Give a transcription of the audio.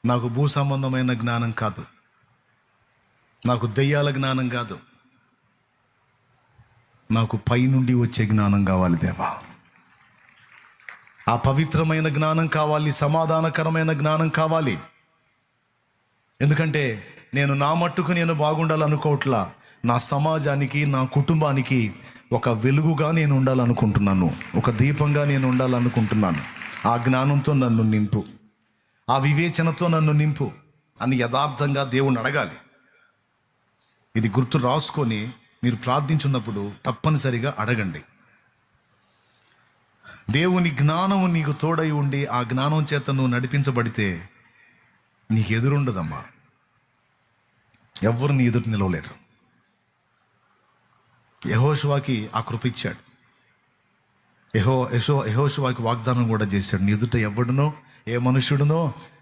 నాకు భూ సంబంధమైన జ్ఞానం కాదు, నాకు దెయ్యాల జ్ఞానం కాదు, నాకు పైనుండి వచ్చే జ్ఞానం కావాలి దేవా. ఆ పవిత్రమైన జ్ఞానం కావాలి, సమాధానకరమైన జ్ఞానం కావాలి. ఎందుకంటే నేను నా మట్టుకు నేను బాగుండాలనుకోవట్లా, నా సమాజానికి, నా కుటుంబానికి ఒక వెలుగుగా నేను ఉండాలనుకుంటున్నాను, ఒక దీపంగా నేను ఉండాలనుకుంటున్నాను. ఆ జ్ఞానంతో నన్ను నింపు, ఆ వివేచనతో నన్ను నింపు అని యథార్థంగా దేవుణ్ణి అడగాలి. ఇది గుర్తు రాసుకొని మీరు ప్రార్థించున్నప్పుడు తప్పనిసరిగా అడగండి. దేవుని జ్ఞానము నీకు తోడై ఉండి ఆ జ్ఞానం చేత నువ్వు నడిపించబడితే నీకు ఎదురుండదమ్మా, ఎవ్వరు నీ ఎదురు నిలవలేరు. యెహోషువకి ఆ కృప ఇచ్చాడు. యెహోషువకి వాగ్దానం కూడా చేశాడు, నీ ఎదుట ఎవడునో ఏ మనుష్యుడునో